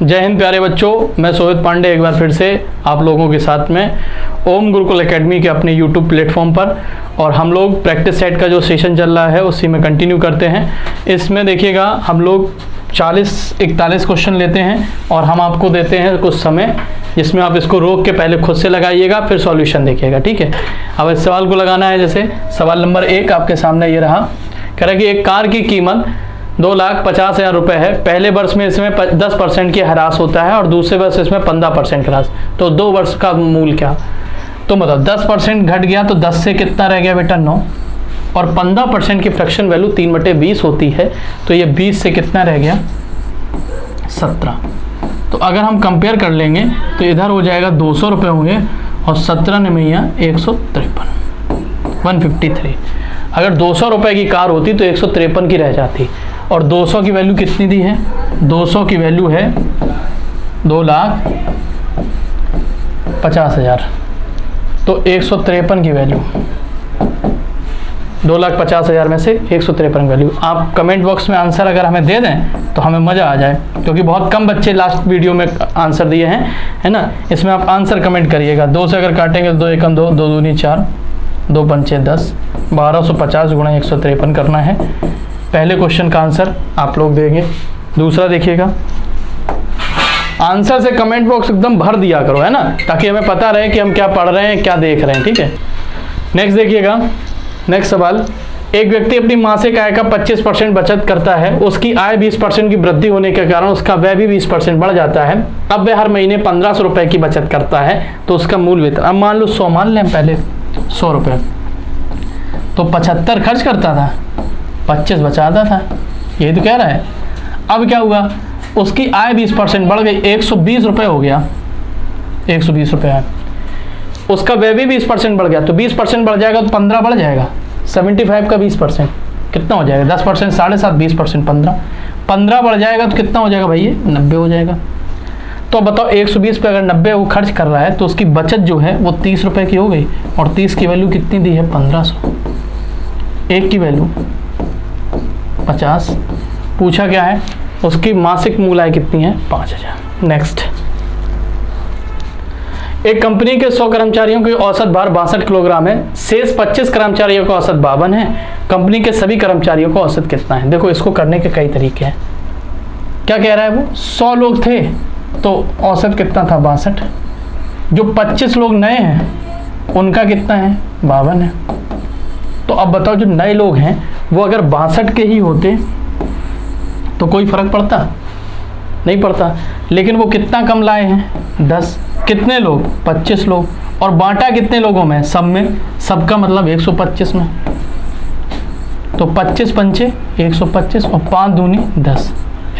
जय हिंद प्यारे बच्चों, मैं सोहित पांडे एक बार फिर से आप लोगों के साथ में ओम गुरुकुल एकेडमी के अपने यूट्यूब प्लेटफॉर्म पर, और हम लोग प्रैक्टिस सेट का जो सेशन चल रहा है उसी में कंटिन्यू करते हैं। इसमें देखिएगा हम लोग 40-41 क्वेश्चन लेते हैं और हम आपको देते हैं कुछ समय जिसमें आप इसको रोक के पहले खुद से लगाइएगा, फिर सॉल्यूशन देखिएगा, ठीक है। अब इस सवाल को लगाना है। जैसे सवाल नंबर 1 आपके सामने ये रहा, कह रहा है कि एक कार की कीमत 2,50,000 रुपये है। पहले वर्ष में इसमें 10% की ह्रास होता है और दूसरे वर्ष इसमें 15% ह्रास, तो 2 वर्ष का मूल क्या? तो मतलब 10% घट गया तो 10 से कितना रह गया बेटा 9, और 15% की फ्रैक्शन वैल्यू 3/20 होती है, तो ये 20 से कितना रह गया 17। तो अगर हम कंपेयर कर लेंगे तो इधर हो जाएगा 200 रुपये होंगे और 17 ने मैया 153, 153। अगर 200 रुपये की कार होती तो 153 की रह जाती, और 200 की वैल्यू कितनी दी है? 200 की वैल्यू है 2,50,000, तो 153 की वैल्यू 2,50,000 में से 153 वैल्यू। आप कमेंट बॉक्स में आंसर अगर हमें दे दें तो हमें मज़ा आ जाए, क्योंकि बहुत कम बच्चे लास्ट वीडियो में आंसर दिए हैं, है ना। इसमें आप आंसर कमेंट करिएगा। 2 से अगर काटेंगे तो 2 एकम 2, 2 दूनी 4, 2 पंचे 10, 1250 गुणा 153 करना है। पहले क्वेश्चन का आंसर आप लोग देंगे। दूसरा देखिएगा, आंसर से कमेंट बॉक्स एकदम भर दिया करो, है ना, ताकि हमें पता रहे कि हम क्या पढ़ रहे हैं, क्या देख रहे हैं, ठीक है। नेक्स्ट देखिएगा, नेक्स्ट सवाल, एक व्यक्ति अपनी मासिक आय का 25% बचत करता है। उसकी आय 20% की वृद्धि होने के कारण उसका व्यय भी 20% बढ़ जाता है। अब वह हर महीने 1500 रुपये की बचत करता है, तो उसका मूल वेतन, अब मान लो 100 मान लें, पहले 100 रुपये, तो 75 खर्च करता था, 25 बचाता था, यही तो कह रहा है। अब क्या हुआ, उसकी आय 20% बढ़ गई, 120 रुपये हो गया, 120 रुपये है। उसका व्यय भी 20% बढ़ गया, तो 20% बढ़ जाएगा तो 15 बढ़ जाएगा। 75 का 20% कितना हो जाएगा? 10%, 7.5, 20%, 15 बढ़ जाएगा तो कितना हो जाएगा भाई? ये 90 हो जाएगा। तो बताओ 120 पे अगर 90 वो खर्च कर रहा है तो उसकी बचत जो है वो 30 रुपये की हो गई, और 30 की वैल्यू कितनी दी है? 1500। एक की वैल्यू 50। पूछा क्या है? उसकी मासिक मूल आय कितनी है? 5000। नेक्स्ट, एक कंपनी के 100 कर्मचारियों की औसत भार 62 किलोग्राम है। शेष 25 कर्मचारियों का औसत 52 है। कंपनी के सभी कर्मचारियों का औसत कितना है? देखो, इसको करने के कई तरीके हैं। क्या कह रहा है वो? 100 लोग थे तो औसत कितना था? 62। जो 25 लोग नए हैं उनका कितना है? 52 है। तो अब बताओ, जो नए लोग हैं वो अगर 62 के ही होते तो कोई फर्क पड़ता? नहीं पड़ता। लेकिन वो कितना कम लाए हैं? 10। कितने लोग? 25 लोग। और बांटा कितने लोगों में? सब में। सबका मतलब 125 में। तो 25 पंचे 125 और 5 दूनी 10।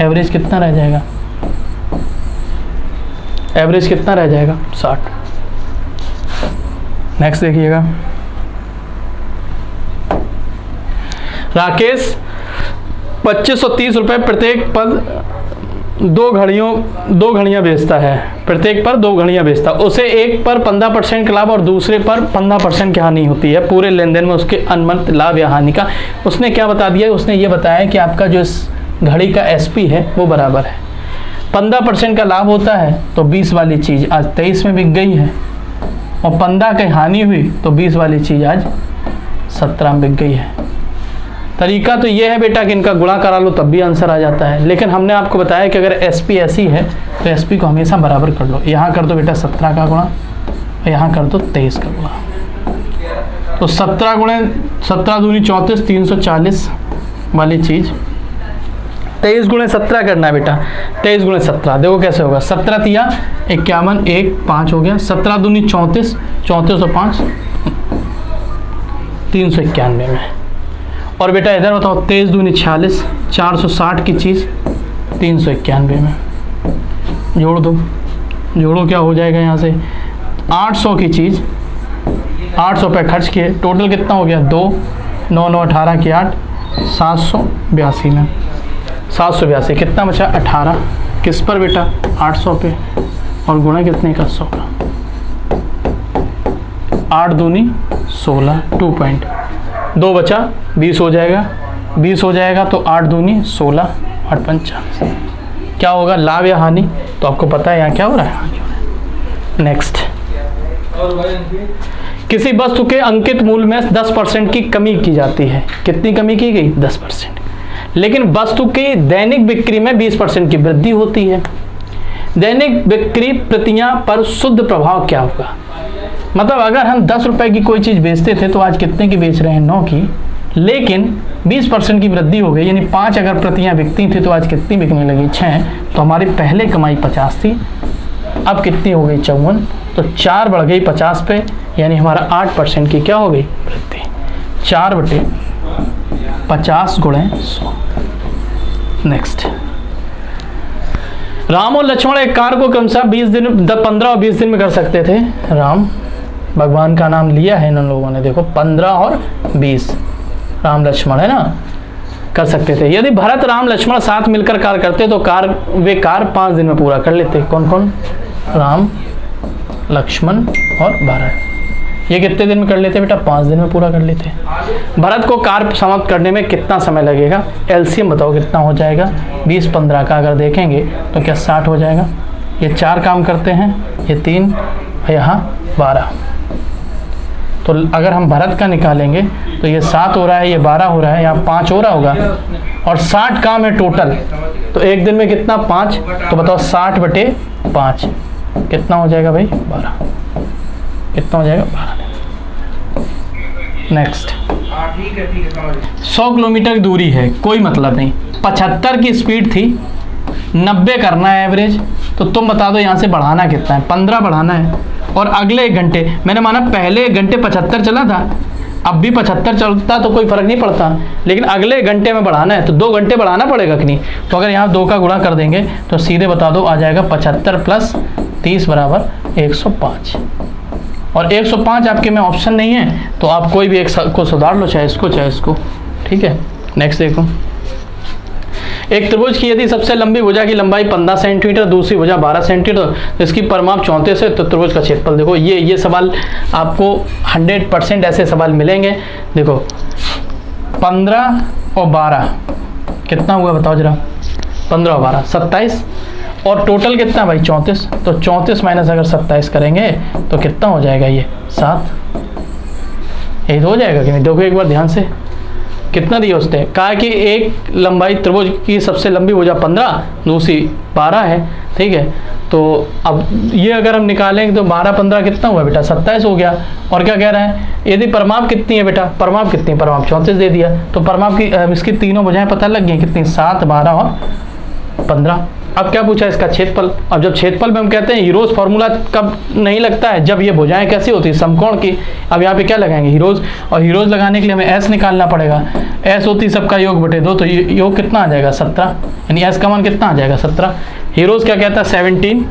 एवरेज कितना रह जाएगा? एवरेज कितना रह जाएगा? 60। नेक्स्ट देखिएगा, राकेश 2530 रुपये प्रत्येक पर 2 घड़ियाँ बेचता है। प्रत्येक पर 2 घड़ियाँ बेचता है। उसे एक पर 15% का लाभ और दूसरे पर 15% की हानि होती है। पूरे लेन देन में उसके अनुमानित लाभ या हानि का उसने क्या बता दिया? उसने ये बताया कि आपका जो इस घड़ी का SP है वो बराबर है। 15% का लाभ होता है तो 20 वाली चीज़ आज 23 में बिक गई है, और 15 की हानि हुई तो 20 वाली चीज़ आज 17 में बिक गई है। तरीका तो ये है बेटा कि इनका गुणा करा लो तब भी आंसर आ जाता है, लेकिन हमने आपको बताया कि अगर SP ऐसी है तो SP को हमेशा बराबर कर लो। यहाँ कर दो बेटा 17 का गुणा, यहाँ कर दो 23 का गुणा। तो 17 गुणे 17 दूनी 34, 340 वाली चीज़ 23 गुणे 17 करना है बेटा। 23 गुणे 17 देखो कैसे होगा। 17 तिया 51, 1 5 हो गया। 17 दूनी 34, 34 और 5 391 में। और बेटा इधर बताओ 23 दूनी 46, 460 की चीज़ 391 में। जोड़ दो, जोड़ो क्या हो जाएगा यहाँ से? 800 की चीज़ 800 रुपये खर्च किए, टोटल कितना हो गया? 2 9 9 18 की 8, 782 में। 782 कितना बचा? 18। किस पर बेटा? 800 पे, और गुणा कितने का? 100 का। 8 दूनी 16, 2 पॉइंट 2 बचा 20 हो जाएगा। 20 हो जाएगा तो 8 दूनी 16, 8 पंचा क्या होगा? लाभ या हानि? तो आपको पता है यहाँ क्या हो रहा है। नेक्स्ट, किसी वस्तु के अंकित मूल्य में 10% की कमी की जाती है। कितनी कमी की गई? 10%। लेकिन वस्तु की दैनिक बिक्री में 20% की वृद्धि होती है। दैनिक बिक्री प्रतियां पर शुद्ध प्रभाव क्या होगा? मतलब अगर हम 10 रुपए की कोई चीज़ बेचते थे तो आज कितने की बेच रहे हैं? 9 की। लेकिन 20% की वृद्धि हो गई, यानी 5 अगर प्रतियां बिकती थी तो आज कितनी बिकने लगी? 6। तो हमारी पहले कमाई 50 थी, अब कितनी हो गई? 54। तो 4 बढ़ गई 50 पे, यानी हमारा 8% की क्या हो गई? वृद्धि। 4/50 × 100। नेक्स्ट, राम और लक्ष्मण एक कार्य को क्रमशः 15 और 20 दिन में कर सकते थे। राम, भगवान का नाम लिया है इन लोगों ने, देखो 15 और 20, राम लक्ष्मण है ना, कर सकते थे। यदि भरत राम लक्ष्मण साथ मिलकर कार्य करते तो वे कार्य 5 दिन में पूरा कर लेते। कौन कौन? राम, लक्ष्मण और भरत। ये कितने दिन में कर लेते बेटा? 5 दिन में पूरा कर लेते। भरत को कार्य समाप्त करने में कितना समय लगेगा? एलसीएम बताओ कितना हो जाएगा? 20-15 का अगर देखेंगे तो क्या 60 हो जाएगा? ये 4 काम करते हैं, ये 3, यहाँ 12। तो अगर हम भरत का निकालेंगे तो ये 7 हो रहा है, ये 12 हो रहा है, यहाँ 5 हो रहा होगा, और 60 काम है टोटल। तो एक दिन में कितना? 5। तो बताओ 60/5 कितना हो जाएगा भाई? 12। कितना हो जाएगा? 12। नेक्स्ट, 100 किलोमीटर की दूरी है, कोई मतलब नहीं, 75 की स्पीड थी, 90 करना है एवरेज। तो तुम बता दो यहाँ से बढ़ाना कितना है? 15 बढ़ाना है। और अगले 1 घंटे, मैंने माना पहले 1 घंटे 75 चला था, अब भी 75 चलता तो कोई फर्क नहीं पड़ता, लेकिन अगले 1 घंटे में बढ़ाना है तो 2 घंटे बढ़ाना पड़ेगा कि नहीं? तो अगर यहाँ 2 का गुणा कर देंगे तो सीधे बता दो आ जाएगा 75 + 30 = 105। और 105 आपके में ऑप्शन नहीं है तो आप कोई भी एक को सुधार लो, चाहे इसको चाहे इसको। ठीक है, नेक्स्ट देखो, एक त्रिभुज की यदि सबसे लंबी भुजा की लंबाई 15 सेंटीमीटर, दूसरी भुजा 12 सेंटीमीटर, तो इसकी परिमाप 34 है, तो त्रिभुज का क्षेत्रफल देखो। ये सवाल आपको 100% ऐसे सवाल मिलेंगे। देखो 15 और 12 कितना हुआ बताओ जरा? 15 और 12 27, और टोटल कितना भाई? 34। तो 34 माइनस अगर 27 करेंगे तो कितना हो जाएगा? ये 7। यही तो हो जाएगा कि नहीं? देखो एक बार ध्यान से, कितना दिया उसने? कहा कि एक लंबाई त्रिभुज की सबसे लंबी भुजा 15, दूसरी 12 है। ठीक है, तो अब ये अगर हम निकालेंगे तो 12-15 कितना हुआ बेटा? 27 हो गया। और क्या कह रहा है? यदि परिमाप कितनी है बेटा? परिमाप कितनी है? परिमाप 34 दे दिया। तो परिमाप की इसकी तीनों भुजाएं पता लग गई कितनी? 7, 12 और 15। अब क्या पूछा? इसका क्षेत्रफल। अब जब क्षेत्रफल में हम कहते हैं हीरोज फार्मूला कब नहीं लगता है? जब ये भुजाएं कैसी होती है? समकोण की। अब यहाँ पे क्या लगाएंगे? हीरोज। और हीरोज लगाने के लिए हमें एस निकालना पड़ेगा। एस होती सबका योग बटे 2, तो योग कितना आ जाएगा? 17, यानी एस का मान कितना आ जाएगा? 17। हीरोज क्या कहता है? 17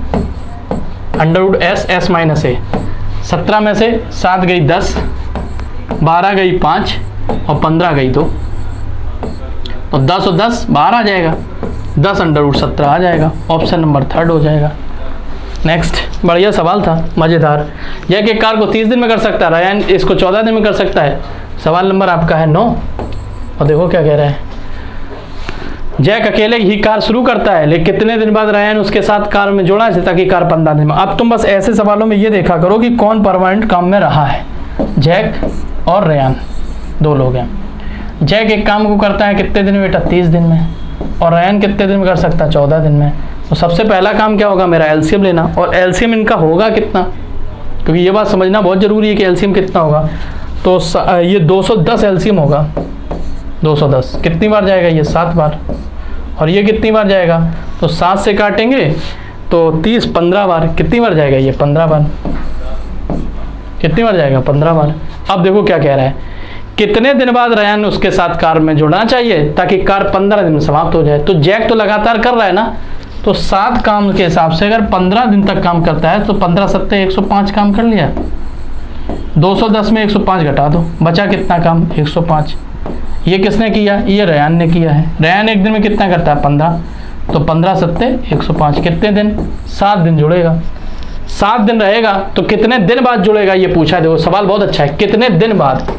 √s s - a। 17 में से 7 गई 10, 12 गई 5 और 15 गई 2, तो 10 और 10 12 आ जाएगा, 10 √17 आ जाएगा। ऑप्शन नंबर 3 हो जाएगा। नेक्स्ट, बढ़िया सवाल था, मज़ेदार। यह कि कार्य को 30 दिन में कर सकता है, रायन इसको 14 दिन में कर सकता है। सवाल नंबर आपका है 9। और देखो क्या कह रहा है, जैक अकेले ही कार्य शुरू करता है, लेकिन कितने दिन बाद रायन उसके साथ कार्य में जोड़ा है ताकि कार्य 15 दिन में। अब तुम बस ऐसे सवालों में ये देखा करो कि कौन परमानेंट काम में रहा है। जैक और रायन 2 लोग हैं। जैक एक काम को करता है कितने दिन में बेटा? 30 दिन में। और रायन कितने दिन में कर सकता है? 14 दिन में। तो सबसे पहला काम क्या होगा? मेरा एलसीएम लेना। और एलसीएम इनका होगा कितना? क्योंकि ये बात समझना बहुत ज़रूरी है कि एलसीएम कितना होगा। तो ये 210 एलसीएम होगा। 210 कितनी बार जाएगा? ये 7 बार। और ये कितनी बार जाएगा? तो 7 से काटेंगे तो 30 15 बार। कितनी बार जाएगा? ये 15 बार। कितनी बार जाएगा? 15 बार। अब देखो क्या कह रहा है, कितने दिन बाद रायन उसके साथ कार्य में जुड़ना चाहिए ताकि कार्य 15 दिन में समाप्त हो जाए। तो जैक तो लगातार कर रहा है ना, तो 7 काम के हिसाब से अगर 15 दिन तक काम करता है तो 15 × 7 = 105 काम कर लिया। 210 में 105 घटा दो, बचा कितना काम? 105। ये किसने किया? ये रायन ने किया है। रायन एक दिन में कितना करता है? 15। तो 15 × 7 = 105। कितने दिन? 7 दिन जुड़ेगा। 7 दिन रहेगा तो कितने दिन बाद जुड़ेगा ये पूछा। देखो सवाल बहुत अच्छा है, कितने दिन बाद।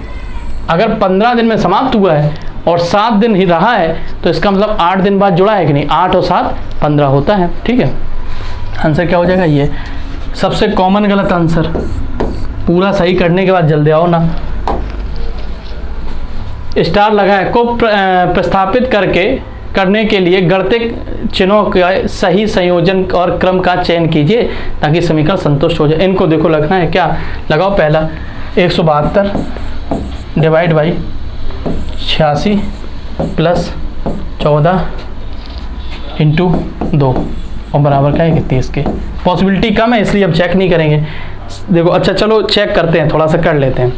अगर 15 दिन में समाप्त हुआ है और 7 दिन ही रहा है तो इसका मतलब 8 दिन बाद जुड़ा है कि नहीं? 8 और 7 15 होता है। ठीक है, आंसर क्या हो जाएगा ये, सबसे कॉमन गलत आंसर। पूरा सही करने के बाद जल्दी आओ ना। स्टार लगाए को प्रस्थापित करने के लिए गणितीय चिन्हों का सही संयोजन और क्रम का चयन कीजिए ताकि समीकरण संतुष्ट हो जाए। इनको देखो लगना है क्या, लगाओ पहला 172 डिवाइड बाई 86 प्लस 14 इंटू 2 और बराबर क्या है 30 के। पॉसिबिलिटी कम है इसलिए अब चेक नहीं करेंगे। देखो अच्छा चलो चेक करते हैं, थोड़ा सा कर लेते हैं।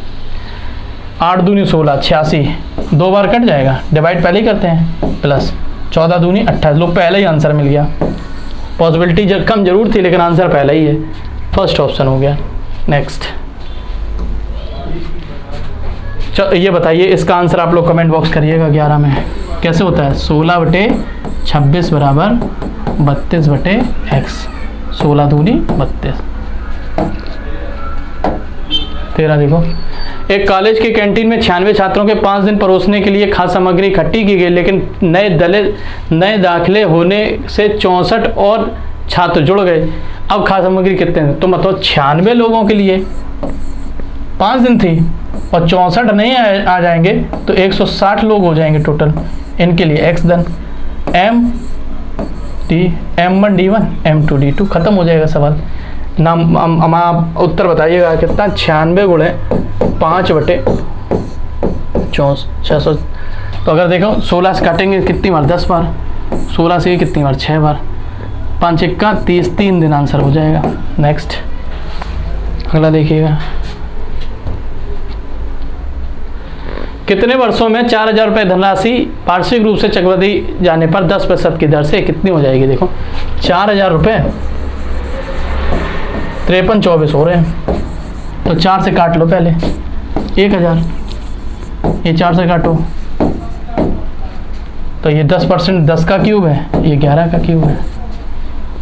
8 दूनी 16, 86 2 बार कट जाएगा, डिवाइड पहले ही करते हैं, प्लस 14 दूनी 28। लो पहले ही आंसर मिल गया। पॉसिबिलिटी कम जरूर थी लेकिन आंसर पहले ही है, फर्स्ट ऑप्शन हो गया। नेक्स्ट चलो ये बताइए, इसका आंसर आप लोग कमेंट बॉक्स करिएगा 11 में कैसे होता है। 16/26 बराबर 32/x, 16 दूनी 32। 13 देखो, एक कॉलेज के कैंटीन में 96 छात्रों के 5 दिन परोसने के लिए खाद्य सामग्री इकट्ठी की गई, लेकिन नए दाखिले होने से 64 और छात्र जुड़ गए। अब खाद्य सामग्री कितने दिन, तो मतलब 96 लोगों के लिए 5 दिन थी और 64 नहीं आ जाएंगे तो 160 लोग हो जाएंगे टोटल। इनके लिए x धन M1 D1 M2 D2 खत्म हो जाएगा सवाल। नाम आप उत्तर बताइएगा कितना, 96 गुणे 5/600। तो अगर देखो 16 से काटेंगे कितनी बार, 10 बार, 16 से कितनी बार, 6 बार, 5 एक्का 30, 3 दिन आंसर हो जाएगा। नेक्स्ट अगला देखिएगा, कितने वर्षों में 4000 रुपये धनराशि वार्षिक रूप से चक्रवृद्धि जाने पर 10% की दर से कितनी हो जाएगी। देखो 4000 रुपये 53-24 हो रहे हैं, तो 4 से काट लो पहले 1000, ये 4 से काटो तो ये 10%, 10 का क्यूब है, ये 11 का क्यूब है।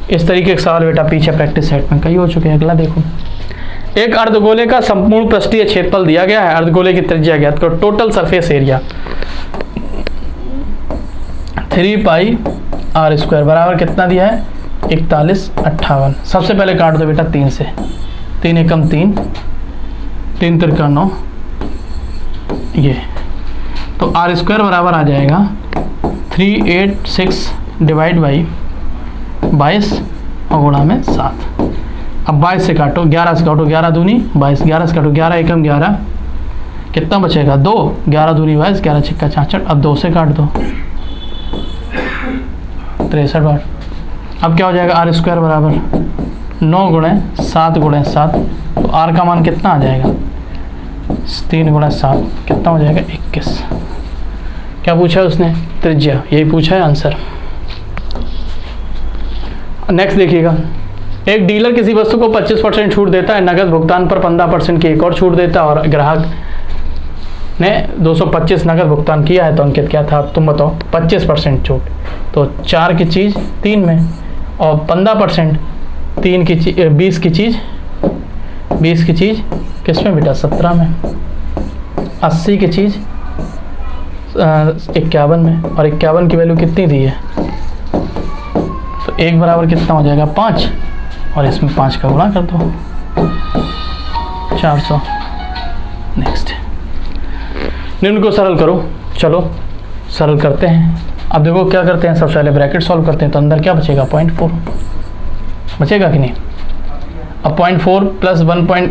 इस तरीके के सवाल बेटा पीछे प्रैक्टिस सेट में कई हो चुके हैं। अगला देखो, एक अर्धगोले का संपूर्ण पृष्ठीय क्षेत्रफल दिया गया है, अर्धगोले की त्रिज्या ज्ञात करो। टोटल सरफेस एरिया 3πr² बराबर कितना दिया है 4158। सबसे पहले काट दो बेटा 3 से, 3 एकम 3, 3 तिरका 9, ये तो r² बराबर आ जाएगा 386 डिवाइड बाई 22 और गुणा में 7। अब 22 से काटो, 11 से काटो, 11 दूनी 22, 11 से काटो, 11 एकम 11, कितना बचेगा 2, 11 दूनी 22, 11 छिक्का 66। अब 2 से काट दो 63 बार। अब क्या हो जाएगा r² बराबर 9 गुणे 7 गुणे 7, तो r का मान कितना आ जाएगा 3 गुणे 7, कितना हो जाएगा 21। क्या पूछा है उसने, त्रिज्या, यही पूछा है आंसर। नेक्स्ट देखिएगा, एक डीलर किसी वस्तु को 25% छूट देता है, नगद भुगतान पर 15% की एक और छूट देता है और ग्राहक ने 225 नगद भुगतान किया है तो अंकित क्या था, तुम बताओ। 25% छूट तो 4 की चीज़ 3 में और 15% 3 की चीज़ 20 की चीज़ किस में बेटा 17 में, 80 की चीज़ 51 में, और 51 की वैल्यू कितनी दी है तो 1 बराबर कितना हो जाएगा 5 और इसमें 5 का गुणा कर दो 400। नेक्स्ट निम्न को सरल करो, चलो सरल करते हैं। अब देखो क्या करते हैं, सबसे पहले ब्रैकेट सॉल्व करते हैं तो अंदर क्या बचेगा 0.4 बचेगा कि नहीं। अब 0.4 प्लस 1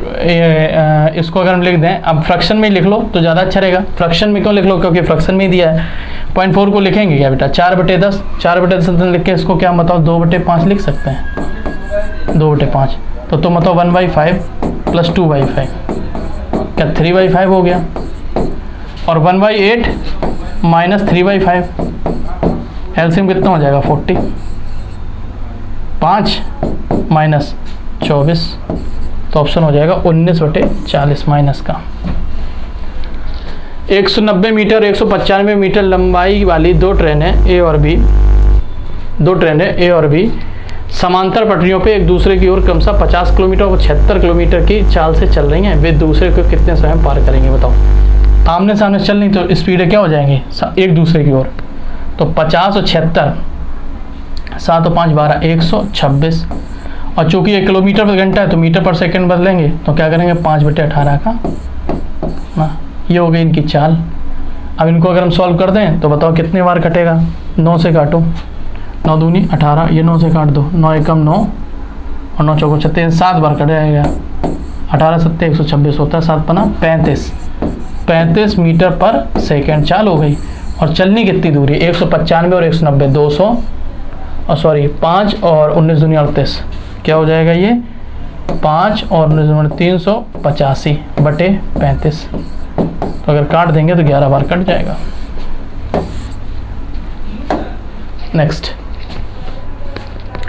इसको अगर हम लिख दें, अब फ्रैक्शन में ही लिख लो तो ज़्यादा अच्छा रहेगा। फ्रैक्शन में क्यों लिख लो, क्योंकि फ्रैक्शन में ही दिया है। 0.4 को लिखेंगे क्या बेटा 4/10, 4/10 लिख के इसको क्या बताओ 2/5 लिख सकते हैं, 2/5 तो तुम बताओ 1/5 प्लस 2/5 क्या 3/5 हो गया, और 1/8 माइनस 3/5 एलसीएम कितना हो जाएगा 40, 5 माइनस 24 तो ऑप्शन हो जाएगा 19/40 माइनस का। 190 मीटर 195 मीटर लंबाई वाली दो ट्रेनें ए और बी समांतर पटरियों पे एक दूसरे की ओर क्रमशः 50 किलोमीटर और 76 किलोमीटर की चाल से चल रही हैं। वे दूसरे को कितने समय पार करेंगे बताओ। आमने सामने चल रही तो स्पीड क्या हो जाएंगी एक दूसरे की ओर, तो 50 और 76, 7 और 5 12, 126 और चूंकि ये किलोमीटर पर घंटा है तो मीटर पर सेकंड बदलेंगे, तो क्या करेंगे 5/18 का ना, ये हो गई इनकी चाल। अब इनको अगर हम सॉल्व कर दें तो बताओ कितने बार कटेगा। 9 से काटो, 9 दूनी 18, ये 9 से काट दो, 9 एकम 9 और 9 चौको 36, 7 बार कट जाएगा। 18 7 126 होता है, 7 पना 35 मीटर पर सेकेंड चाल हो गई। और चलनी कितनी दूरी, 195 और 190, 200 और सॉरी 5 और 19 दूनी 38, क्या हो जाएगा ये 5 और 19 दूनी 385/35। तो अगर काट देंगे तो 11 बार कट जाएगा। नेक्स्ट,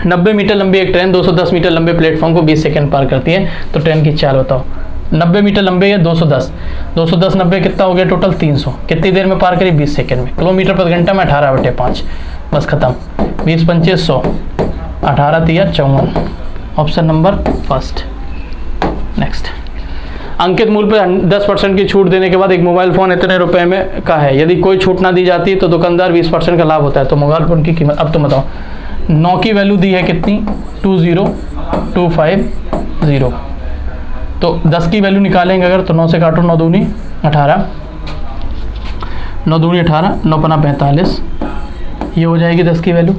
90 मीटर लंबी एक ट्रेन 210 मीटर लंबे प्लेटफॉर्म को 20 सेकंड पार करती है, तो ट्रेन की चाल बताओ। 90 मीटर लंबे है, 210 90 कितना हो गया टोटल 300, कितनी देर में पार करी 20 सेकंड में। किलोमीटर पर घंटा में 18/5, बस खत्म। 20 पंचे 100, 18 तिया 54, ऑप्शन नंबर फर्स्ट। नेक्स्ट, अंकित मूल्य पर 10% की छूट देने के बाद एक मोबाइल फ़ोन इतने रुपए में का है, यदि कोई छूट ना दी जाती तो दुकानदार 20% का लाभ होता है, तो मोबाइल फ़ोन की कीमत अब तो बताओ। 9 की वैल्यू दी है कितनी 20250, तो 10 की वैल्यू निकालेंगे अगर तो 9 से काटो, 9 दूनी 18, 9 दूनी 18, 9 पना 45, ये हो जाएगी 10 की वैल्यू।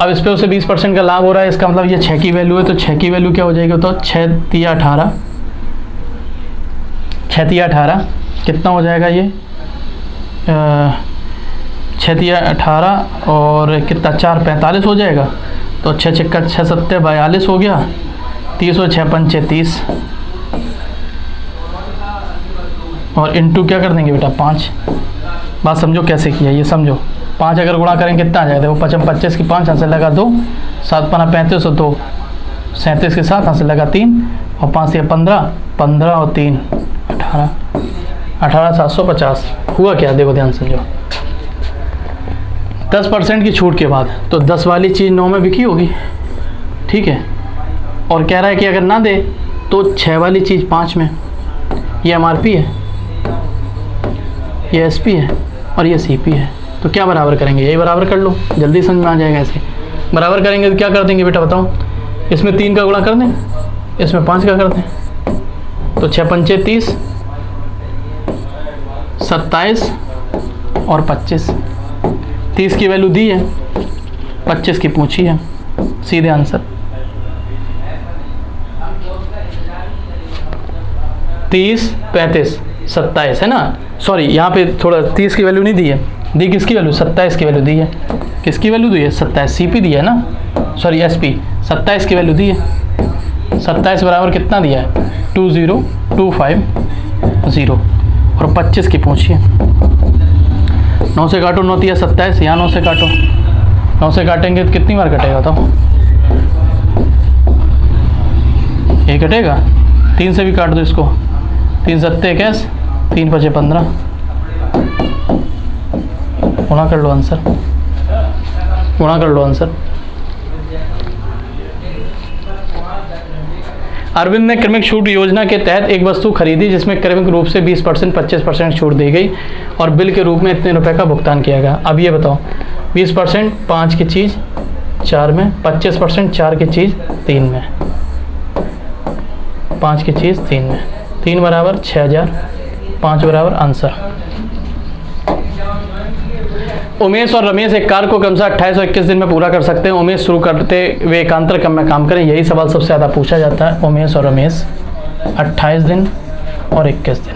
अब इस पर उसे 20% का लाभ हो रहा है, इसका मतलब ये 6 की वैल्यू है, तो 6 की वैल्यू क्या हो जाएगी तो 6 तिया 18, 6 तिया 18 कितना हो जाएगा ये 6 तिया 18 और कितना 4 45 हो जाएगा, तो 6 छक्का 6 सत्ते 42 हो गया, 30 और 6 पंचे 30 और इंटू क्या कर देंगे बेटा 5। बात समझो कैसे किया, ये समझो। 5 अगर गुणा करेंगे कितना आ जाएगा, देखो 25 की 5 हाथ से लगा 2, 7 पना 35 और 2 37 के 7 हाथ से लगा 3 और 5 से 15, 15 और 3 18, 18,750 हुआ क्या, देखो ध्यान समझो। 10% की छूट के बाद तो 10 वाली चीज़ 9 में बिकी होगी, ठीक है। और कह रहा है कि अगर ना दे तो 6 वाली चीज़ 5 में, ये MRP है, ये SP है और ये CP है, तो क्या बराबर करेंगे, यही बराबर कर लो, जल्दी समझ में आ जाएगा। ऐसे बराबर करेंगे तो क्या कर देंगे बेटा बताओ, इसमें 3 का गुणा कर दें, इसमें 5 का कर दें, तो 6 पंचे 30, 27 और 25। 30 की वैल्यू दी है, 25 की पूछी है, सीधे आंसर। 30 35 27 है ना, सॉरी यहाँ पे थोड़ा 30 की वैल्यू नहीं दी है, दी किसकी वैल्यू 27 की वैल्यू दी है, किसकी वैल्यू दी है 27, CP दी है ना, सॉरी SP 27 की वैल्यू दी है। 27 बराबर कितना दिया है 20250 और 25 की पूछिए। 9 से काटो, 9 तिया 27, यहाँ 9 से काटो, 9 से काटेंगे तो कितनी बार कटेगा बताओ, ये कटेगा। 3 से भी काट दो इसको, 3 सत्ते 21, 3 पचे 15, गुणा कर लो आंसर, गुणा कर लो आंसर। अरविंद ने क्रमिक छूट योजना के तहत एक वस्तु खरीदी जिसमें क्रमिक रूप से 20% 25% छूट दी गई और बिल के रूप में इतने रुपए का भुगतान किया गया। अब ये बताओ 20% 5 की चीज़ 4 में, 25% 4 की चीज़ 3 में, 5 की चीज़ 3 में, 3 बराबर 6000, 5 बराबर आंसर। उमेश और रमेश एक कार को क्रमशः 28 और 21 दिन में पूरा कर सकते हैं। उमेश शुरू करते हुए एकांतर क्रम में काम करें, यही सवाल सबसे ज़्यादा पूछा जाता है। उमेश और रमेश 28 दिन और 21 दिन,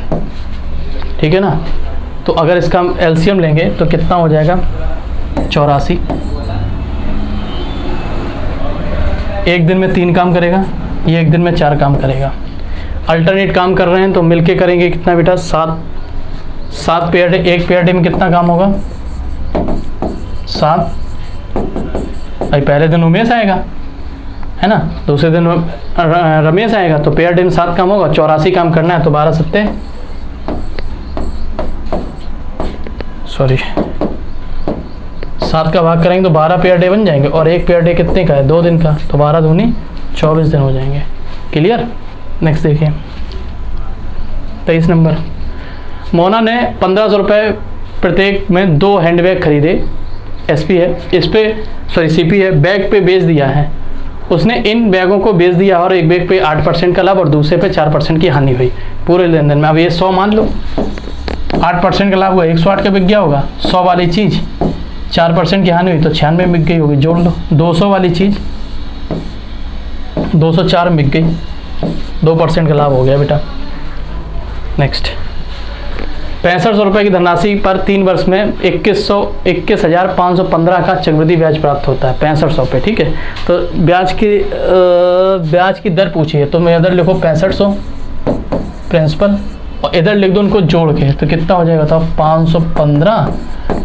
ठीक है ना। तो अगर इसका हम LCM लेंगे तो कितना हो जाएगा 84। एक दिन में 3 काम करेगा, ये एक दिन में 4 काम करेगा। अल्टरनेट काम कर रहे हैं तो मिलके करेंगे कितना बेटा 7 पेयर डे, एक पेयर डे में कितना काम होगा 7। भाई पहले दिन उमेश आएगा है ना, दूसरे दिन रमेश आएगा, तो पेयर डे में 7 काम होगा, 84 काम करना है, तो 12 सत्ते सॉरी 7 का भाग करेंगे तो 12 पेयर डे बन जाएंगे, और एक पेयर डे कितने का है 2 दिन का, तो 12 दूनी 24 दिन हो जाएंगे। क्लियर। नेक्स्ट देखिए 23 नंबर। मोना ने 1500 रुपये प्रत्येक में 2 हैंडबैग खरीदे, SP है, इस पे सॉरी CP है, बैग पे बेच दिया है उसने इन बैगों को बेच दिया और एक बैग पे 8% का लाभ और दूसरे पे 4% की हानि हुई पूरे लेन देन में। अब ये 100 मान लो, 8% का लाभ हुआ, 108 का बिक गया होगा 100 वाली चीज़, 4% की हानि हुई तो 96 में बिक गई होगी, जोड़ लो। 200 वाली चीज़ 204 में बिक गई, 2% का लाभ हो गया बेटा। नेक्स्ट, 6500 रुपये की धनराशि पर 3 वर्ष में 21,515 का चक्रवृद्धि ब्याज प्राप्त होता है 6500 पे, ठीक है। तो ब्याज की दर पूछी है तो मैं इधर लिखो 6500 प्रिंसिपल और इधर लिख दो उनको जोड़ के, तो कितना हो जाएगा बताओ 515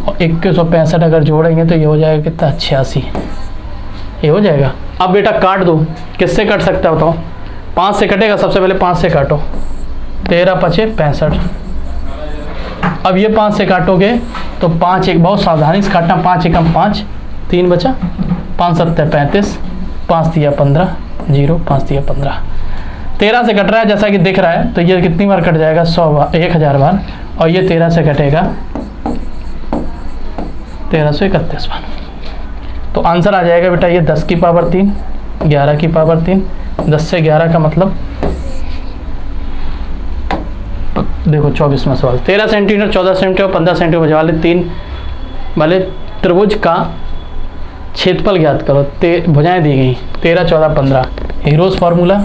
और 2165 अगर जोड़ेंगे तो ये हो जाएगा कितना 86, ये हो जाएगा। अब बेटा काट दो, किससे कट सकता है बताओ? 5 से कटेगा, सबसे पहले 5 से काटो, 13 पचे 65। अब ये 5 से काटोगे तो 5 एक, बहुत सावधानी से काटना, 5 एकम 5, 3 बचा, 5 सत्तर 35, 5 दिया 15, 0 5 दिया 15, 13 से कट रहा है जैसा कि दिख रहा है। तो ये कितनी बार कट जाएगा 1000 बार, और ये 13 से कटेगा 1331 बार। तो आंसर आ जाएगा बेटा ये 10 की पावर 3, 11 की पावर 3, 10 से 11 का मतलब देखो 24वां सवाल, 13 सेंटीमीटर, 14 सेंटीमीटर, 15 सेंटीमीटर वाले 3 वाले त्रिभुज का क्षेत्रफल ज्ञात करो। भुजाएं दी गई 13, 14, 15। हीरोज फार्मूला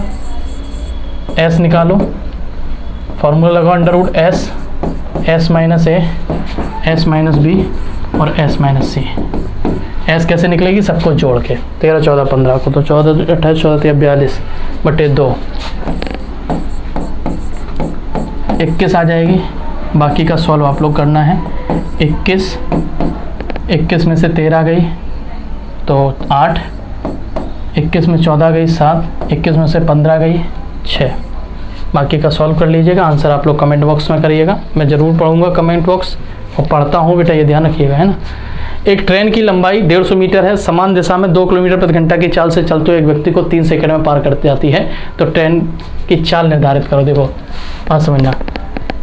एस निकालो, फार्मूला लगाओ अंडरवुड एस, एस माइनस ए, एस माइनस बी और एस माइनस सी। एस कैसे निकलेगी? सबको जोड़ के 13, 14, 15 को, तो 14, 28, 14, 42 बटे 2, 21 आ जाएगी। बाकी का सॉल्व आप लोग करना है। 21 में से 13 गई तो 8, 21 में 14 गई 7, 21 में से 15 गई 6। बाकी का सॉल्व कर लीजिएगा। आंसर आप लोग कमेंट बॉक्स में करिएगा, मैं ज़रूर पढ़ूंगा कमेंट बॉक्स और पढ़ता हूँ बेटा, ये ध्यान रखिएगा, है ना। एक ट्रेन की लंबाई 150 मीटर है, समान दिशा में 2 किलोमीटर प्रति घंटा की चाल से चलते हुए एक व्यक्ति को 3 सेकंड में पार करती जाती है, तो ट्रेन की चाल निर्धारित करो। देखो बात समझना,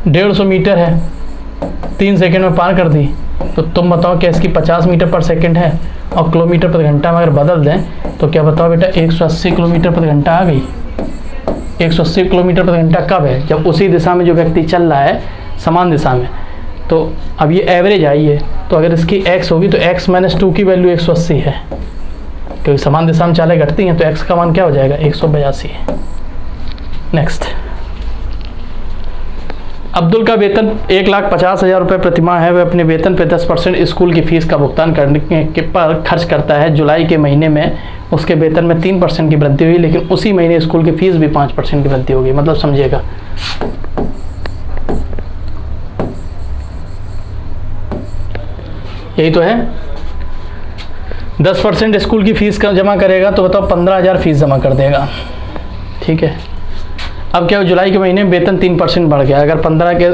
150 मीटर है, 3 सेकंड में पार कर दी, तो तुम बताओ क्या इसकी 50 मीटर पर सेकंड है, और किलोमीटर प्रति घंटा में अगर बदल दें तो क्या बताओ बेटा 180 किलोमीटर प्रति घंटा आ गई। 180 किलोमीटर प्रति घंटा कब है? जब उसी दिशा में जो व्यक्ति चल रहा है समान दिशा में। तो अब ये एवरेज आई है, तो अगर इसकी x होगी तो x - 2 की वैल्यू 180 है, क्योंकि समान दिशा में चालें घटती हैं, तो x का मान क्या हो जाएगा 182। नेक्स्ट, अब्दुल का वेतन 1,50,000 रुपये प्रति माह है। वह अपने वेतन पे 10% स्कूल की फीस का भुगतान करने के पर खर्च करता है। जुलाई के महीने में उसके वेतन में 3% की वृद्धि हुई, लेकिन उसी महीने स्कूल की फीस भी 5% की वृद्धि होगी। मतलब समझिएगा, यही तो है। 10% स्कूल की फीस का जमा करेगा तो बताओ 15,000 फीस जमा कर देगा, ठीक है। अब क्या हो, जुलाई के महीने में वेतन 3% बढ़ गया। अगर 15 के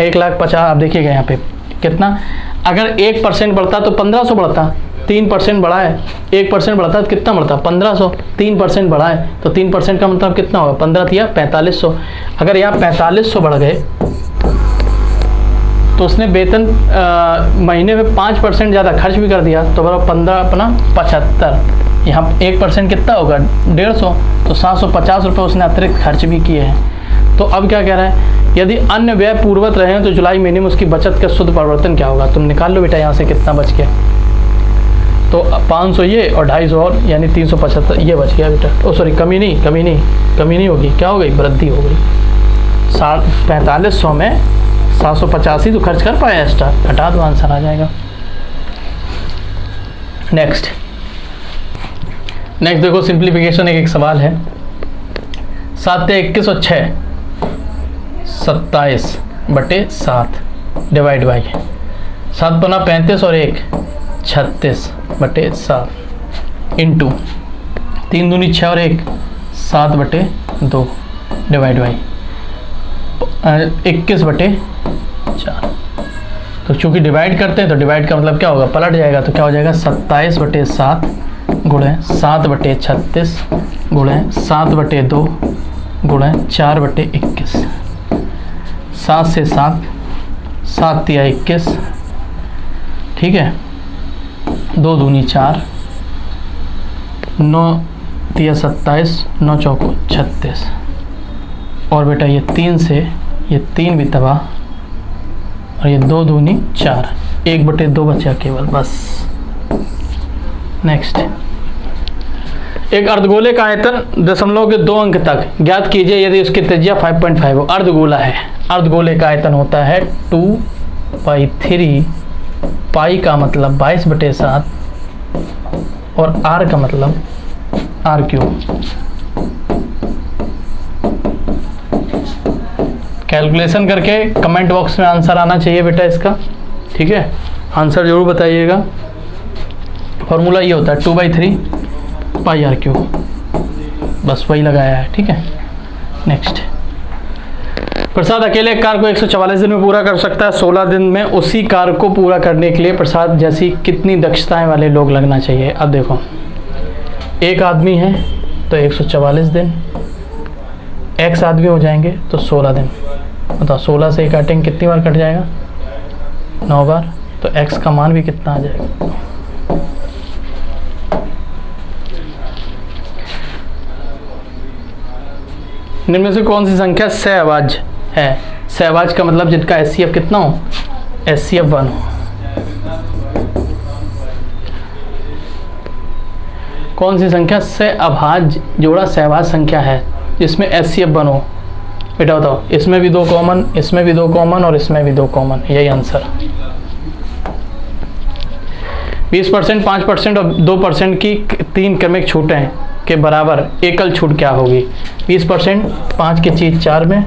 1,50,000, आप देखिएगा यहाँ पे कितना, अगर 1% बढ़ता तो 1500 बढ़ता, 3% बढ़ा है, 1% बढ़ता तो कितना बढ़ता 1500, 3% बढ़ा है तो 3% का मतलब कितना होगा 15 या 4500। अगर यहाँ 4500 बढ़ गए तो उसने वेतन महीने में 5% ज़्यादा खर्च भी कर दिया, तो बराबर 15 अपना 75, यहाँ 1% कितना होगा 150, तो 750 रुपये उसने अतिरिक्त खर्च भी किए हैं। तो अब क्या कह रहा है, यदि अन्य व्यय पूर्ववत रहे हैं तो जुलाई महीने में उसकी बचत का शुद्ध परिवर्तन क्या होगा? तुम निकाल लो बेटा यहाँ से कितना बच गया। तो 500 ये और 250 और, यानी 375 ये बच गया बेटा। ओ सॉरी, कमी नहीं होगी, क्या हो गई? वृद्धि हो गई। 4500 में 785 तो खर्च कर पाया एक्स्ट्रा, घटा दो, आंसर आ जाएगा। नेक्स्ट देखो सिंप्लीफिकेशन, एक सवाल है। 7 × 21 और 6 27 बटे 7 डिवाइड बाई 7 × 35 और 1 36 बटे 7 इंटू 3 दूनी 6 और 1 7 बटे 2 डिवाइड बाई 21 बटे 4। तो चूंकि डिवाइड करते हैं तो डिवाइड का मतलब क्या होगा, पलट जाएगा, तो क्या हो जाएगा 27 बटे 7 गुणे 7 बटे 36 गुणे 7 बटे 2 गुणे 4 बटे 21। 7 से 7 तिया 21, ठीक है, 2 दूनी 4, 9 तिया 27, 9 चौको 36। और बेटा ये 3 से ये 3 भी तबाह, और ये 2 दूनी 4, 1/2 बचा केवल, बस। नेक्स्ट, एक अर्धगोले का आयतन दशमलव के 2 अंक तक ज्ञात कीजिए यदि उसकी त्रिज्या 5.5 हो। अर्धगोला है, अर्धगोले का आयतन होता है 2/3, पाई का मतलब 22/7 और आर का मतलब r3। कैलकुलेशन करके कमेंट बॉक्स में आंसर आना चाहिए बेटा इसका, ठीक है, आंसर जरूर बताइएगा। फॉर्मूला ये होता है 2/3 पाई r3, बस वही लगाया है, ठीक है। नेक्स्ट, प्रसाद अकेले एक कार्य को 144 दिन में पूरा कर सकता है। 16 दिन में उसी कार्य को पूरा करने के लिए प्रसाद जैसी कितनी दक्षताएं वाले लोग लगना चाहिए। अब देखो, एक आदमी है तो 144 दिन, x आदमी हो जाएंगे तो 16 दिन। बताओ 16 से काटेंगे कितनी बार कट जाएगा? 9 बार। तो x का मान भी कितना आ जाएगा? निम्न में से कौन सी संख्या सहअभाज्य है? सहअभाज्य का मतलब जिनका HCF कितना हो? HCF 1 हो। कौन सी संख्या सहअभाज्य जोड़ा सहअभाज्य संख्या है जिसमें HCF 1 हो? बेटा बताओ, इसमें भी 2 कॉमन, इसमें भी 2 कॉमन और इसमें भी 2 कॉमन, यही आंसर। 20%, 5% और 2% की 3 क्रमिक छूटें के बराबर एकल छूट क्या होगी? 20% 5 की चीज़ 4 में,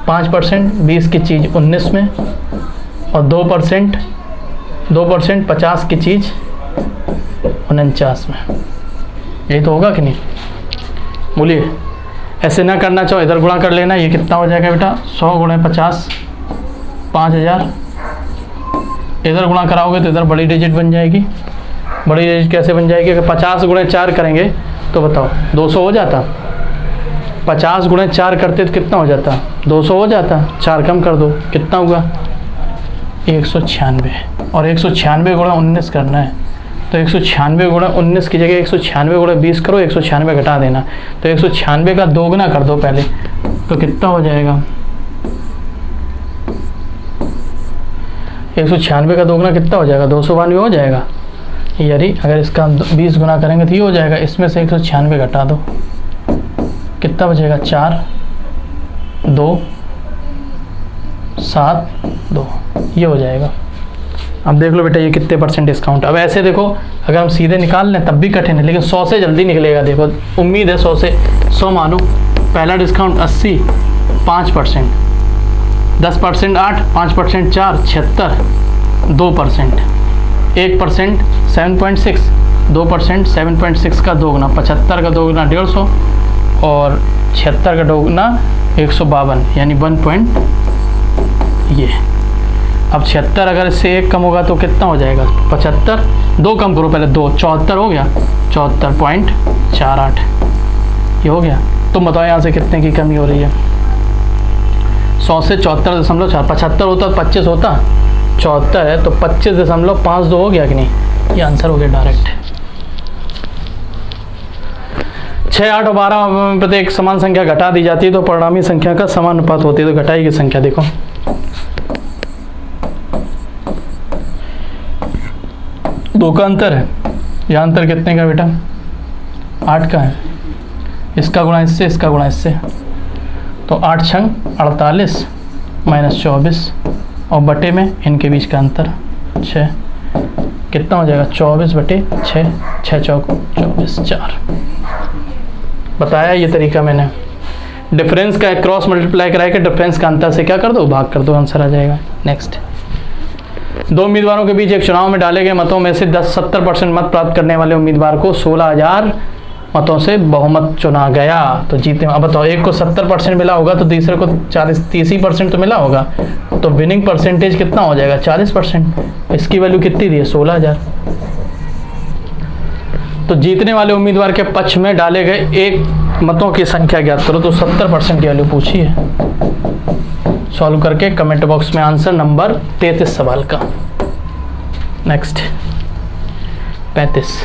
5% 20 की चीज़ 19 में, और 2% 50 की चीज़ 49 में। यही तो होगा कि नहीं? बोलिए। ऐसे ना करना चाहो इधर गुणा कर लेना। ये कितना हो जाएगा बेटा? 100 × 50 5000। इधर गुणा कराओगे तो इधर बड़ी डिजिट बन जाएगी। बड़ी डिजिट कैसे बन जाएगी? अगर 50 × 4 करेंगे तो बताओ 200 हो जाता। 50 × 4 करते तो कितना हो जाता? 200 हो जाता। 4 कम कर दो, कितना हुआ? 196। और 196 × 19 करना है तो 196 × 19 की जगह 196 × 20 करो, 196 घटा देना। तो 196 का दोगुना कर दो पहले, तो कितना हो जाएगा? 196 का दोगुना कितना हो जाएगा? 292 हो जाएगा। यानी अगर इसका 20 गुना करेंगे तो ये हो जाएगा। इसमें से 196 घटा दो, कितना बचेगा? 4 2 7 2, ये हो जाएगा। अब देख लो बेटा ये कितने % डिस्काउंट। अब ऐसे देखो, अगर हम सीधे निकाल लें तब भी कठिन है, लेकिन 100 से जल्दी निकलेगा। देखो उम्मीद है 100 से 100 मानो। पहला डिस्काउंट 80, 5%, 10% 8, 5% 4, 76, 2%, 1% 7.6, 2% 7.6 का दोगुना, 75 का दोगुना 150 और 76 का दोगुना 152, यानी 1 पॉइंट ये। अब 76 अगर इससे 1 कम होगा तो कितना हो जाएगा? 75, 2 कम करो पहले, 2 74 हो गया, 74.48 ये हो गया। तुम बताओ यहाँ से कितने की कमी हो रही है? 100 से 74.4, 75 होता तो 25 होता, 74 है तो 25.52 हो गया कि नहीं? ये आंसर हो गया डायरेक्ट। 6, 8 और 12 में प्रत्येक समान संख्या घटा दी जाती है तो परिणामी संख्या का समान अनुपात होती है। तो घटाई की संख्या देखो, दो का अंतर है। यह अंतर कितने का बेटा? 8 का है। इसका गुणा इससे, इसका गुणा इससे, तो 8 छंग 48 - 24 और बटे में इनके बीच का अंतर 6, कितना हो जाएगा? 24/6, 6 चौक 24, 4। बताया ये तरीका मैंने। डिफरेंस का क्रॉस मल्टीप्लाई करा के डिफरेंस का अंतर से क्या कर दो? भाग कर दो, आंसर आ जाएगा। नेक्स्ट, 2 उम्मीदवारों के बीच एक चुनाव में डाले गए मतों में से 70% मत प्राप्त करने वाले उम्मीदवार को 16,000 मतों से बहुमत चुना गया तो जीते। अब बताओ, एक को 70% मिला होगा तो तीसरे को 30% तो मिला होगा, तो विनिंग परसेंटेज कितना हो जाएगा? 40%। इसकी वैल्यू कितनी दी है? 16,000। तो जीतने वाले उम्मीदवार के पक्ष में डाले गए एक मतों की संख्या ज्ञात करो, तो 70% की वैल्यू पूछी है। सॉल्व करके कमेंट बॉक्स में आंसर नंबर 33 सवाल का। नेक्स्ट, 35,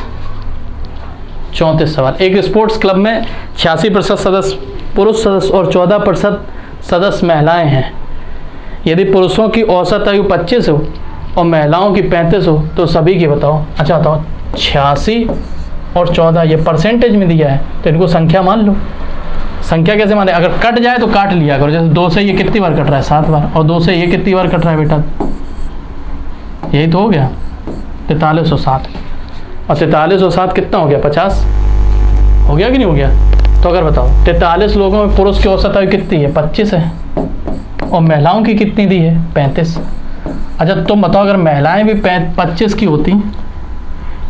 34 सवाल। एक स्पोर्ट्स क्लब में 86% सदस्य पुरुष सदस्य और 14% सदस्य महिलाएं हैं। यदि पुरुषों की औसत आयु 25 हो और महिलाओं की 35 हो तो सभी की बताओ। अच्छा बताओ, 86 और 14 ये परसेंटेज में दिया है, तो इनको संख्या मान लो। संख्या कैसे माने? अगर कट जाए तो काट लिया करो। जैसे 2 से ये कितनी बार कट रहा है? 7 बार। और 2 से ये कितनी बार कट रहा है बेटा? यही तो हो गया 4307। और 4307 कितना हो गया? 50 हो गया कि नहीं हो गया? तो अगर बताओ 43 लोगों में पुरुष की औसत आयु कितनी है? 25 है। और महिलाओं की कितनी दी है? 35। अच्छा तुम बताओ, अगर महिलाएं भी 25 की होती,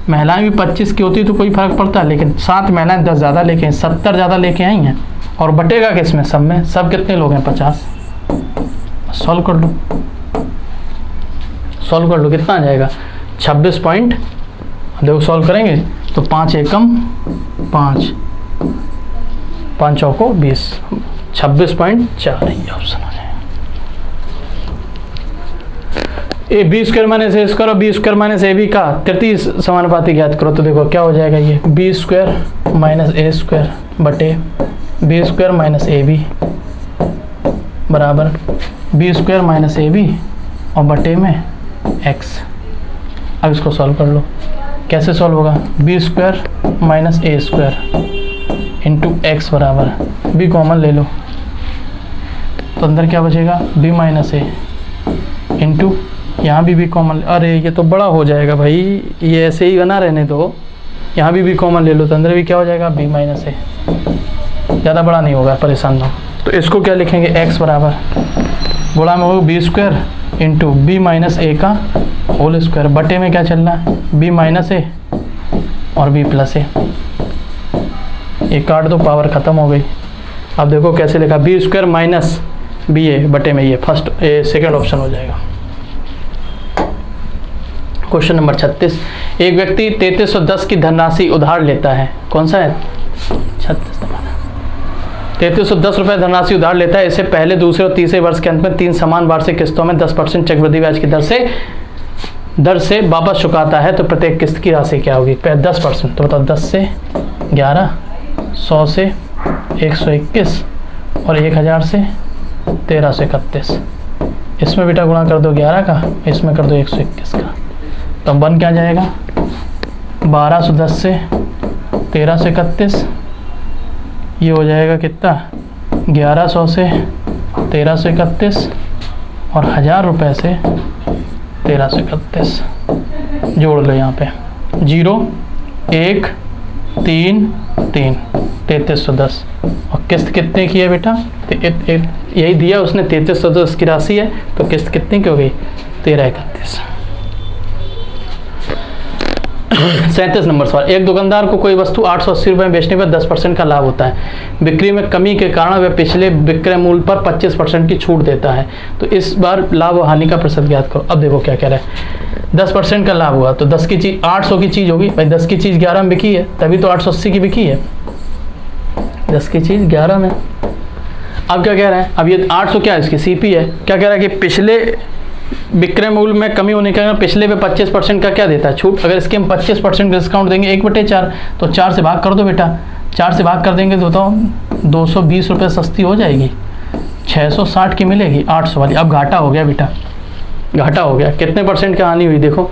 महिलाएं भी 25 की होती तो कोई फर्क पड़ता? लेकिन 7 महिलाएं 10 ज़्यादा लेके हैं, 70 ज़्यादा लेके आई हैं। और बटेगा किस में? सब में। सब कितने लोग हैं? 50। सॉल्व कर लो, सॉल्व कर लो, कितना आ जाएगा? 26 पॉइंट। देखो सॉल्व करेंगे तो 5 एकम 5, 5 चौको 20, 26.4 ये ऑप्शन आ जाएगा। A B square minus A square और B square minus A B का तृतीय समानुपाती ज्ञात करो। तो देखो क्या हो जाएगा, ये B square minus A square बटे B square minus A B बराबर B square minus A B और बटे में एक्स। अब इसको सॉल्व कर लो। कैसे सॉल्व होगा? B square minus A square into x बराबर बी कॉमन ले लो तो अंदर क्या बचेगा? बी माइनस ए इंटू यहाँ भी कॉमन। अरे ये तो बड़ा हो जाएगा भाई, ये ऐसे ही बना रहने दो। यहाँ भी कॉमन ले लो तो अंदर भी क्या हो जाएगा? बी माइनस ए। ज़्यादा बड़ा नहीं होगा, परेशान ना हो। तो इसको क्या लिखेंगे? एक्स बराबर गुणा में होगा B square into B minus A का होल स्क्वायर बटे में क्या चल रहा है? बी माइनस ए और बी प्लस ए। ये काट दो, पावर ख़त्म हो गई। अब देखो कैसे लिखा? बी स्क्वायर माइनस बी ए बटे में ये फर्स्ट सेकेंड ऑप्शन हो जाएगा। Question number 36। एक व्यक्ति 3310 की धनराशि उधार लेता है। कौन सा है? 3310 रुपये धनराशि उधार लेता है। इसे पहले, दूसरे और तीसरे वर्ष के अंत में 3 समान वार्षिक किस्तों में 10% चक्रवृद्धि ब्याज की दर से वापस चुकाता है। तो प्रत्येक किस्त की राशि क्या होगी? 10%। तो बताओ 10 से 11, 100 से 121 और 1000 से 1331। इसमें बेटा गुणा कर दो 11 का, इसमें कर दो 121 का। तो बन क्या जाएगा? 1210 से 1331, ये हो जाएगा कितना? 1100 से 1331 और 1000 रुपये से 1331। जोड़ लो यहाँ पे 0 1 3 3 3310। और किस्त कितने की है बेटा? यही दिया उसने, 3310 की राशि है। तो किस्त कितनी की हो गई? 1331। 37 नंबर सवाल। एक दुकानदार को कोई वस्तु 880 रुपये में बेचने पर 10% का लाभ होता है। बिक्री में कमी के कारण वह पिछले विक्रय मूल्य पर 25% की छूट देता है। तो इस बार लाभ और हानि का प्रतिशत ज्ञात करो। अब देखो क्या कह रहा है, 10% का लाभ हुआ तो 10 की चीज़ 800 की चीज़ होगी भाई। 10 की चीज़ 11 में बिकी है, तभी तो 880 की बिकी है। 10 की चीज़ 11 में। अब क्या कह रहे हैं? अब ये 800 क्या है? इसकी सीपी है। क्या कह रहा है कि पिछले विक्रय मूल्य में कमी होने के कारण पिछले पे 25% का क्या देता है? छूट। अगर इसके हम 25% डिस्काउंट देंगे 1/4, तो 4 से भाग कर दो बेटा। 4 से भाग कर देंगे तो बताओ 220 रुपये सस्ती हो जाएगी, 660 की मिलेगी 800 वाली। अब घाटा हो गया बेटा, घाटा हो गया। कितने % की हानि हुई? देखो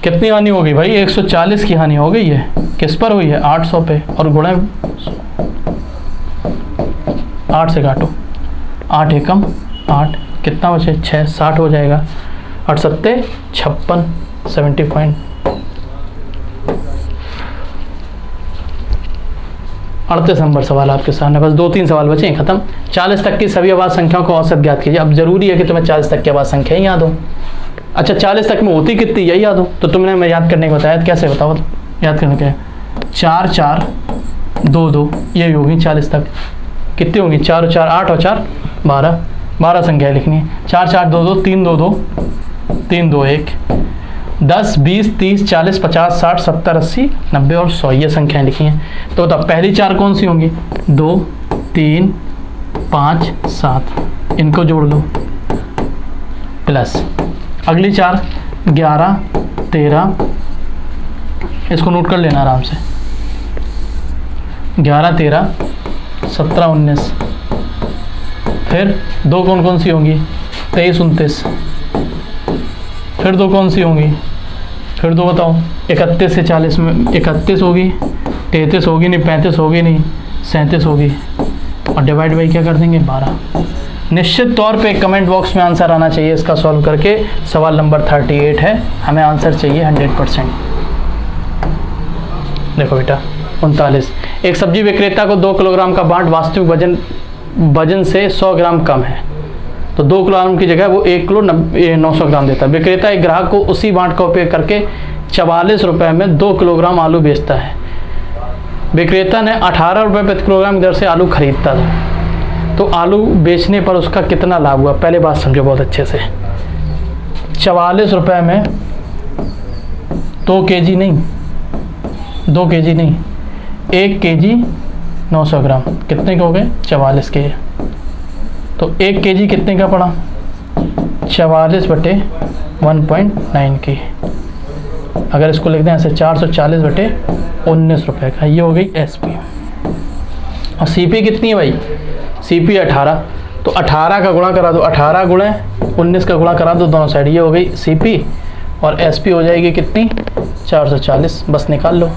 कितनी हानि होगी भाई? 140 की हानि हो गई है। किस पर हुई है? 800 पे। और गुणा 8 से काटो, 8 एकम 8, कितना बचे? 6, 60 हो जाएगा। 8 सत्ते 56, 70 पॉइंट। 38 नंबर सवाल आपके सामने। बस 2-3 सवाल बचे हैं, खत्म। 40 तक की सभी आवाज संख्याओं को औसत ज्ञात कीजिए। अब जरूरी है कि तुम्हें 40 तक की आवाज संख्या ही याद हो। अच्छा 40 तक में होती कितनी, यही याद हो? तो तुमने मैं याद करने को बताया, कैसे बताओ याद करने के? 4 4 2 2 ये होगी 40 तक। कितनी होंगी? 4 और 4 8 और 4 12, 12 संख्या लिखनी है। 4 4 2 2 3 2 2 3 2 1 10 20 30 40 50 60 70 80 90 और 100 ये संख्याएं लिखी हैं। तो तब पहली 4 कौन सी होंगी? 2 3 5 7, इनको जोड़ लो, प्लस अगली 4 11 13, इसको नोट कर लेना आराम से। 11, 13, 17, 19, फिर दो कौन कौन सी होंगी? 23, 29, फिर दो कौन सी होंगी? फिर दो बताओ। 31 से 40 में 31 होगी, 33 होगी नहीं, 35 होगी नहीं, 37 होगी, और डिवाइड बाई क्या कर देंगे? 12। निश्चित तौर पे कमेंट बॉक्स में आंसर आना चाहिए इसका सॉल्व करके। सवाल नंबर 38 है, हमें आंसर चाहिए 100%। देखो बेटा 39, एक सब्जी विक्रेता को 2 किलोग्राम का बांट वास्तविक वजन से 100 ग्राम कम है, तो 2 किलोग्राम की जगह वो 1 किलो 900 ग्राम देता है। विक्रेता एक ग्राहक को उसी बांट का उपयोग करके 44 रुपये में 2 किलोग्राम आलू बेचता है। विक्रेता ने 18 रुपये प्रति किलोग्राम दर से आलू खरीदता था, तो आलू बेचने पर उसका कितना लाभ हुआ? पहले बात समझो बहुत अच्छे से। 44 रुपये में 2 केजी नहीं, 1 केजी 900 ग्राम, कितने के हो गए? 44 के। तो 1 केजी कितने का पड़ा? 44 बटे 1.9 की। अगर इसको लिख दें ऐसे 440 बटे 19 रुपये का, ये हो गई SP। और CP कितनी है भाई? CP 18, तो 18 का गुणा करा दो, 18 गुणे 19 का गुणा करा दो दोनों साइड, ये हो गई CP, और SP हो जाएगी कितनी? 440। बस निकाल लो।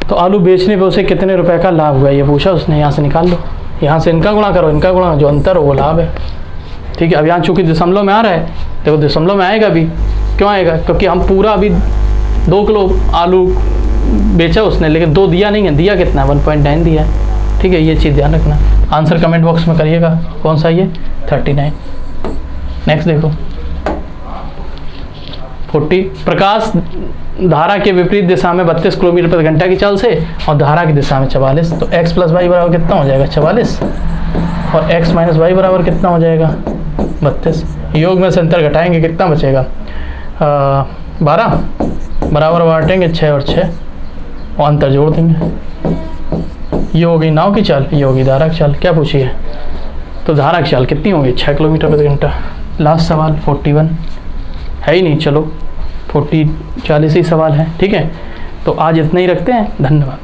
तो आलू बेचने पे उसे कितने रुपए का लाभ हुआ ये पूछा उसने, यहाँ से निकाल लो। यहाँ से इनका गुणा करो, इनका गुणा, जो अंतर हो वो लाभ है। ठीक है, अब यहाँ चूंकि दशमलव में आ रहा है, देखो दशमलव में आएगा भी, क्यों आएगा? क्योंकि हम पूरा अभी 2 किलो आलू बेचा उसने, लेकिन 2 दिया नहीं है, दिया कितना? 1.9 दिया है। ठीक है, ये चीज़ ध्यान रखना। आंसर कमेंट बॉक्स में करिएगा, कौन सा ये? 39। नेक्स्ट देखो 40, प्रकाश धारा के विपरीत दिशा में 32 किलोमीटर प्रति घंटा की चाल से और धारा की दिशा में 44, तो x प्लस वाई बराबर कितना हो जाएगा? 44, और x माइनस वाई बराबर कितना हो जाएगा? 32। योग में से अंतर घटाएंगे, कितना बचेगा? 12, बराबर बांटेंगे 6 और 6, और अंतर जोड़ देंगे। ये हो गई नाव की चाल, ये होगी धारा की चाल। क्या पूछी है? तो धारा की चाल कितनी होगी? 6 किलोमीटर प्रति घंटा। लास्ट सवाल 41 है ही नहीं, चलो 40 ही सवाल है। ठीक है, तो आज इतना ही रखते हैं। धन्यवाद।